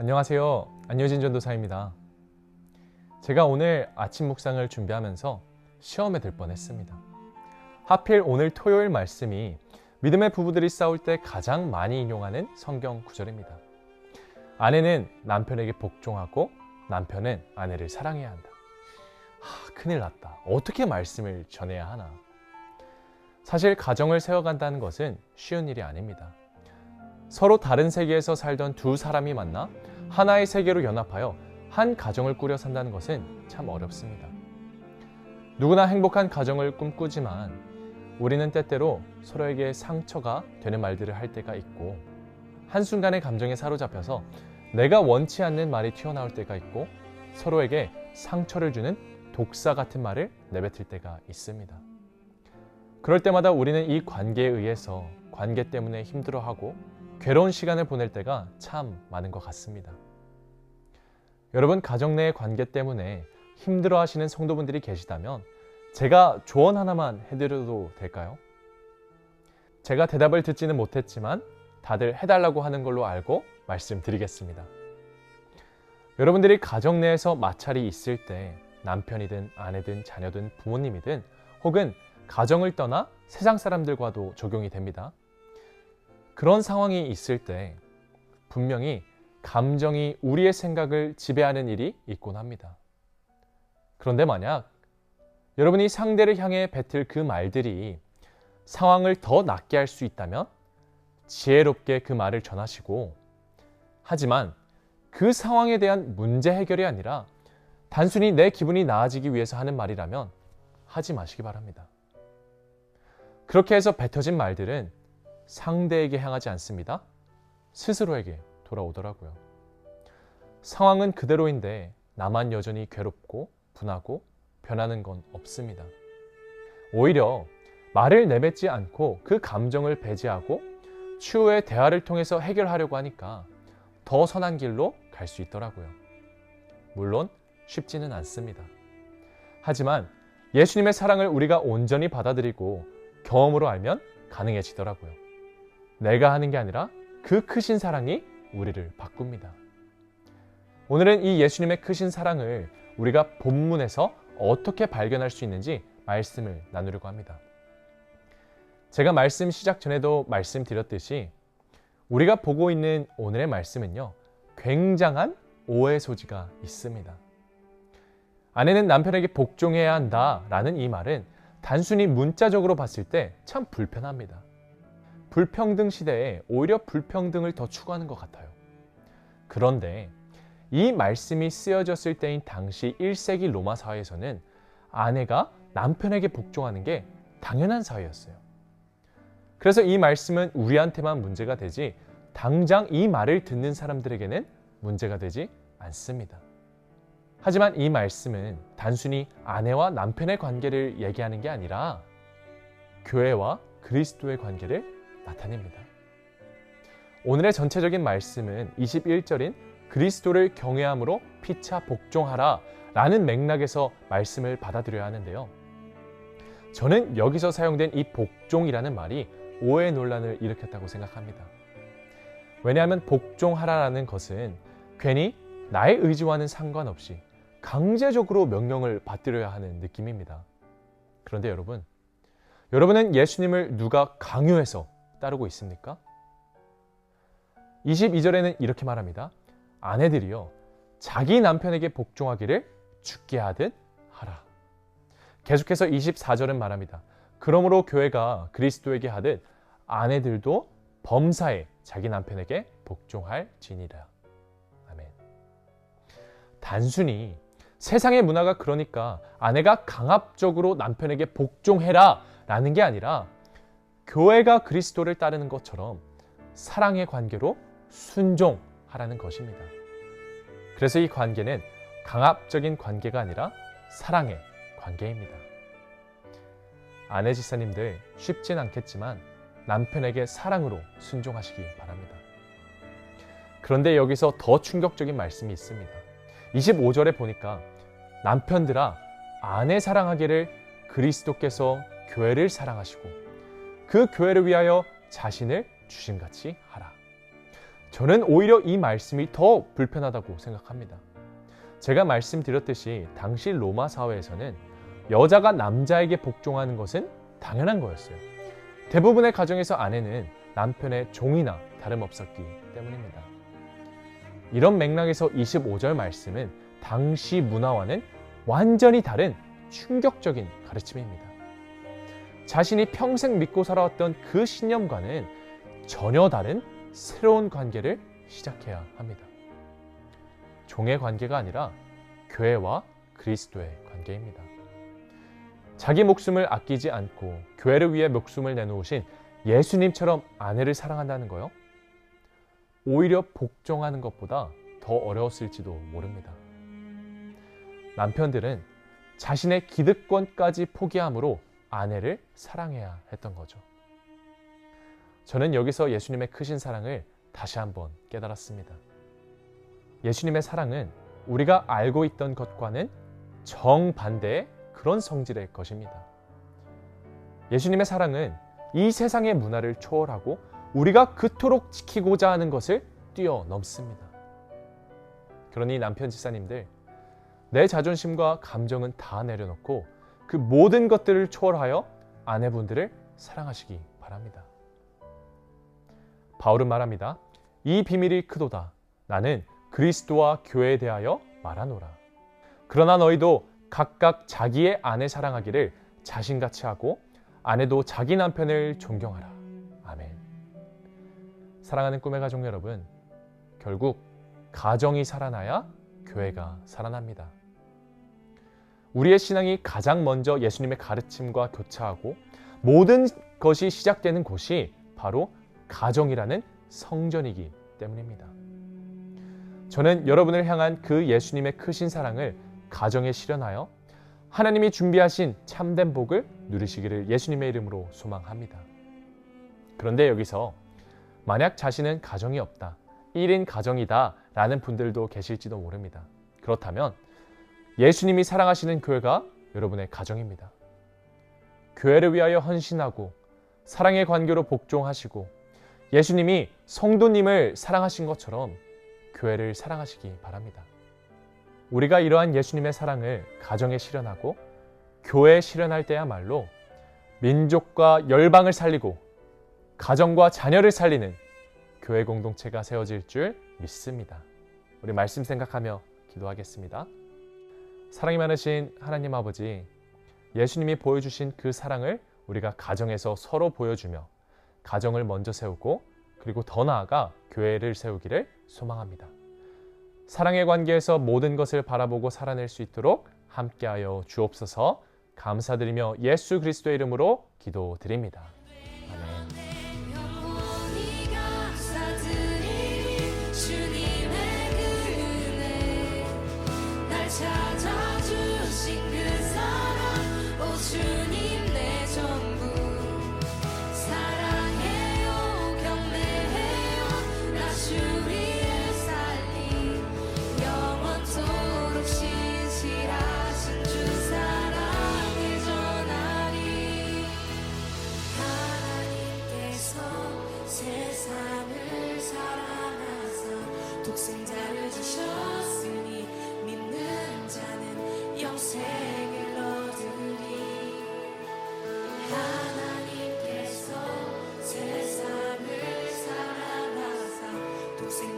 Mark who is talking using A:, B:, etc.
A: 안녕하세요. 안효진 전도사입니다. 제가 오늘 아침 묵상을 준비하면서 시험에 들 뻔했습니다. 하필 오늘 토요일 말씀이 믿음의 부부들이 싸울 때 가장 많이 인용하는 성경 구절입니다. 아내는 남편에게 복종하고 남편은 아내를 사랑해야 한다. 큰일 났다. 어떻게 말씀을 전해야 하나? 사실 가정을 세워간다는 것은 쉬운 일이 아닙니다. 서로 다른 세계에서 살던 두 사람이 만나 하나의 세계로 연합하여 한 가정을 꾸려 산다는 것은 참 어렵습니다. 누구나 행복한 가정을 꿈꾸지만 우리는 때때로 서로에게 상처가 되는 말들을 할 때가 있고 한순간의 감정에 사로잡혀서 내가 원치 않는 말이 튀어나올 때가 있고 서로에게 상처를 주는 독사 같은 말을 내뱉을 때가 있습니다. 그럴 때마다 우리는 이 관계에 의해서 관계 때문에 힘들어하고 괴로운 시간을 보낼 때가 참 많은 것 같습니다. 여러분, 가정 내의 관계 때문에 힘들어하시는 성도분들이 계시다면 제가 조언 하나만 해드려도 될까요? 제가 대답을 듣지는 못했지만 다들 해달라고 하는 걸로 알고 말씀드리겠습니다. 여러분들이 가정 내에서 마찰이 있을 때 남편이든 아내든 자녀든 부모님이든 혹은 가정을 떠나 세상 사람들과도 적용이 됩니다. 그런 상황이 있을 때 분명히 감정이 우리의 생각을 지배하는 일이 있곤 합니다. 그런데 만약 여러분이 상대를 향해 뱉을 그 말들이 상황을 더 낫게 할 수 있다면 지혜롭게 그 말을 전하시고, 하지만 그 상황에 대한 문제 해결이 아니라 단순히 내 기분이 나아지기 위해서 하는 말이라면 하지 마시기 바랍니다. 그렇게 해서 뱉어진 말들은 상대에게 향하지 않습니다. 스스로에게 돌아오더라고요. 상황은 그대로인데 나만 여전히 괴롭고 분하고 변하는 건 없습니다. 오히려 말을 내뱉지 않고 그 감정을 배제하고 추후에 대화를 통해서 해결하려고 하니까 더 선한 길로 갈 수 있더라고요. 물론 쉽지는 않습니다. 하지만 예수님의 사랑을 우리가 온전히 받아들이고 경험으로 알면 가능해지더라고요. 내가 하는 게 아니라 그 크신 사랑이 우리를 바꿉니다. 오늘은 이 예수님의 크신 사랑을 우리가 본문에서 어떻게 발견할 수 있는지 말씀을 나누려고 합니다. 제가 말씀 시작 전에도 말씀드렸듯이 우리가 보고 있는 오늘의 말씀은요, 굉장한 오해 소지가 있습니다. 아내는 남편에게 복종해야 한다라는 이 말은 단순히 문자적으로 봤을 때 참 불편합니다. 불평등 시대에 오히려 불평등을 더 추구하는 것 같아요. 그런데 이 말씀이 쓰여졌을 때인 당시 1세기 로마 사회에서는 아내가 남편에게 복종하는 게 당연한 사회였어요. 그래서 이 말씀은 우리한테만 문제가 되지 당장 이 말을 듣는 사람들에게는 문제가 되지 않습니다. 하지만 이 말씀은 단순히 아내와 남편의 관계를 얘기하는 게 아니라 교회와 그리스도의 관계를 나타냅니다. 오늘의 전체적인 말씀은 21절인 그리스도를 경외함으로 피차 복종하라 라는 맥락에서 말씀을 받아들여야 하는데요. 저는 여기서 사용된 이 복종이라는 말이 오해 논란을 일으켰다고 생각합니다. 왜냐하면 복종하라라는 것은 괜히 나의 의지와는 상관없이 강제적으로 명령을 받들어야 하는 느낌입니다. 그런데 여러분은 예수님을 누가 강요해서 따르고 있습니까? 22절에는 이렇게 말합니다. 아내들이여 자기 남편에게 복종하기를 죽게 하듯 하라. 계속해서 24절은 말합니다. 그러므로 교회가 그리스도에게 하듯 아내들도 범사에 자기 남편에게 복종할지니라. 아멘. 단순히 세상의 문화가 그러니까 아내가 강압적으로 남편에게 복종해라 라는 게 아니라 교회가 그리스도를 따르는 것처럼 사랑의 관계로 순종하라는 것입니다. 그래서 이 관계는 강압적인 관계가 아니라 사랑의 관계입니다. 아내 지사님들 쉽진 않겠지만 남편에게 사랑으로 순종하시기 바랍니다. 그런데 여기서 더 충격적인 말씀이 있습니다. 25절에 보니까 남편들아 아내 사랑하기를 그리스도께서 교회를 사랑하시고 그 교회를 위하여 자신을 주심같이 하라. 저는 오히려 이 말씀이 더 불편하다고 생각합니다. 제가 말씀드렸듯이 당시 로마 사회에서는 여자가 남자에게 복종하는 것은 당연한 거였어요. 대부분의 가정에서 아내는 남편의 종이나 다름없었기 때문입니다. 이런 맥락에서 25절 말씀은 당시 문화와는 완전히 다른 충격적인 가르침입니다. 자신이 평생 믿고 살아왔던 그 신념과는 전혀 다른 새로운 관계를 시작해야 합니다. 종의 관계가 아니라 교회와 그리스도의 관계입니다. 자기 목숨을 아끼지 않고 교회를 위해 목숨을 내놓으신 예수님처럼 아내를 사랑한다는 거요. 오히려 복종하는 것보다 더 어려웠을지도 모릅니다. 남편들은 자신의 기득권까지 포기함으로 아내를 사랑해야 했던 거죠. 저는 여기서 예수님의 크신 사랑을 다시 한번 깨달았습니다. 예수님의 사랑은 우리가 알고 있던 것과는 정반대의 그런 성질의 것입니다. 예수님의 사랑은 이 세상의 문화를 초월하고 우리가 그토록 지키고자 하는 것을 뛰어넘습니다. 그러니 남편 지사님들, 내 자존심과 감정은 다 내려놓고 그 모든 것들을 초월하여 아내분들을 사랑하시기 바랍니다. 바울은 말합니다. 이 비밀이 크도다. 나는 그리스도와 교회에 대하여 말하노라. 그러나 너희도 각각 자기의 아내 사랑하기를 자신같이 하고 아내도 자기 남편을 존경하라. 아멘. 사랑하는 꿈의 가족 여러분, 결국 가정이 살아나야 교회가 살아납니다. 우리의 신앙이 가장 먼저 예수님의 가르침과 교차하고 모든 것이 시작되는 곳이 바로 가정이라는 성전이기 때문입니다. 저는 여러분을 향한 그 예수님의 크신 사랑을 가정에 실현하여 하나님이 준비하신 참된 복을 누리시기를 예수님의 이름으로 소망합니다. 그런데 여기서 만약 자신은 가정이 없다, 1인 가정이다 라는 분들도 계실지도 모릅니다. 그렇다면 예수님이 사랑하시는 교회가 여러분의 가정입니다. 교회를 위하여 헌신하고 사랑의 관계로 복종하시고 예수님이 성도님을 사랑하신 것처럼 교회를 사랑하시기 바랍니다. 우리가 이러한 예수님의 사랑을 가정에 실현하고 교회에 실현할 때야말로 민족과 열방을 살리고 가정과 자녀를 살리는 교회 공동체가 세워질 줄 믿습니다. 우리 말씀 생각하며 기도하겠습니다. 사랑이 많으신 하나님 아버지, 예수님이 보여주신 그 사랑을 우리가 가정에서 서로 보여주며 가정을 먼저 세우고 그리고 더 나아가 교회를 세우기를 소망합니다. 사랑의 관계에서 모든 것을 바라보고 살아낼 수 있도록 함께하여 주옵소서. 감사드리며 예수 그리스도의 이름으로 기도드립니다.
B: 세상을 사랑하사 독생자를 주셨으니 믿는 자는 영생을 얻으리. 하나님께서 세상을 사랑하사 독생자를